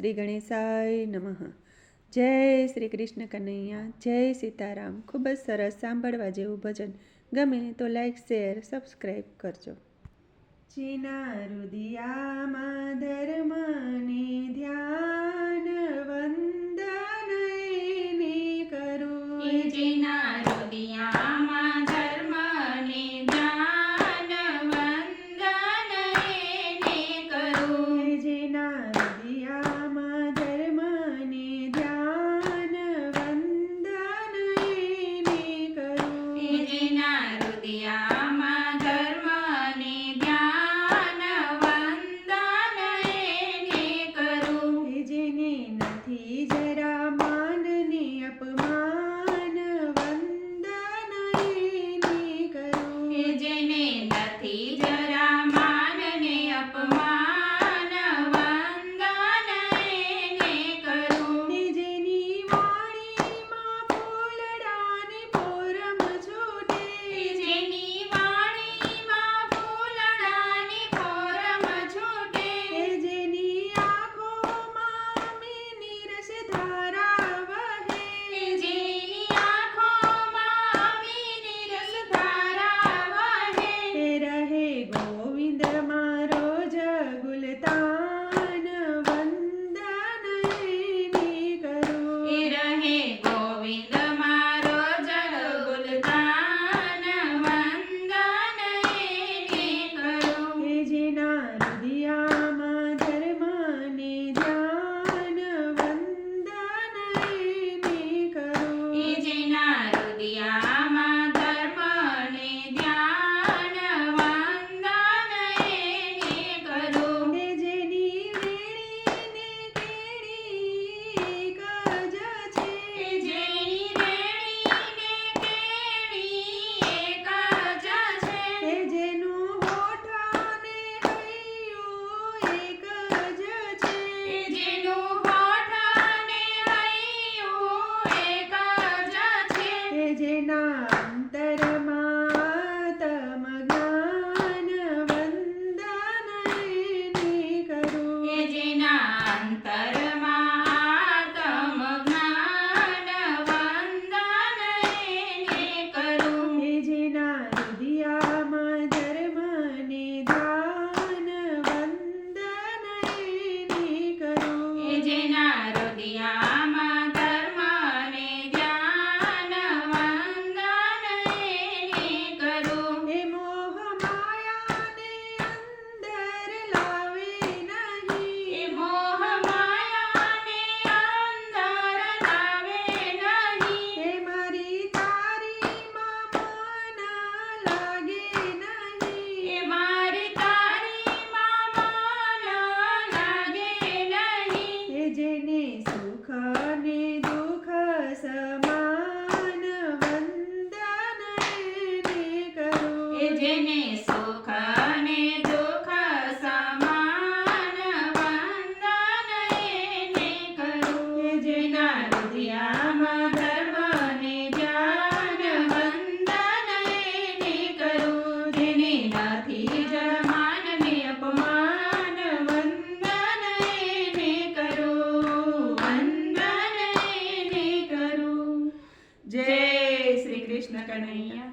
શ્રી ગણેશાય નમઃ. જય શ્રી કૃષ્ણ કનૈયા, જય સીતારામ. ખૂબ જ સરસ સાંભળવા જેવું ભજન. ગમે તો લાઈક, શેર, સબસ્ક્રાઈબ કરજો. જેના હૃદયામાં ધર્મને ધ્યાન વંદન એને કરું. જેના હૃદયામાં ધર્મને ધ્યાન વંદન એને કરું. જેના હૃદયામાં ધર્મને ધ્યાન વંદન એને કરું. જેના હૃદયામાં ધર્મને ધ્યાન વંદન એને કરું. જેને નથી જરા માનને અપમાન વંદન એને કરું. જેને નથી જરા માનને અપમાન વંદન એને કરું. જેની વાણીમાં ફૂલડાની પોરમ છૂટે. જેની વાણીમાં ફૂલડાની પોરમ છૂટે. જેની આંખોમાં મીની રસધારા વહે. જેની આંખોમાં મીની રસધારા વહે. રહે ગોવિંદ મારો જગુલતાન વંદન એને કરું. રહે ગોવિંદ મારો જગુલતાન વંદન એને કરું. જેના હૃદયામાં ધર્મને ધ્યાન વંદન એને કરું. જેના હૃદયામાં ધર્મને ધ્યાન વંદન એને કરું. જેની વેણીને કેણી એક જ છે. જેની રેણીને કેણી એક જ છે. જેનું હોઠ અને હૈયું એક જ છે. જેનું હોઠ અને હૈયું એક જ છે. જેના અંતરમાં આત્મ જ્ઞાન વંદન એને કરું. જેના અંતરમાં આત્મ જ્ઞાન વંદન એને કરું. જેના હૃદયામાં ધર્મને ધ્યાન વંદન એને કરું. જેના હૃદયામાં ધર્મને ધ્યાન વંદન એને કરું. મોહ માયાને અંદર લાવે નહીં. મોહ માયાને અંદર લાવે નહીં. મારી તારીમાં મન લાગે નહીં. મારી તારીમાં મન લાગે નહીં. જેને સુખ અને દુઃખ સમાન વંદન એને કરું. જેને સુખ અને દુઃખ સમાન વંદન એને કરું. જેના હૃદયામાં ધર્મને ધ્યાન વંદન એને કરું. જેને નથી જમાનને અપમાન વંદન એને કરું. વંદન એને કરું. જય શ્રી કૃષ્ણ કનૈયા.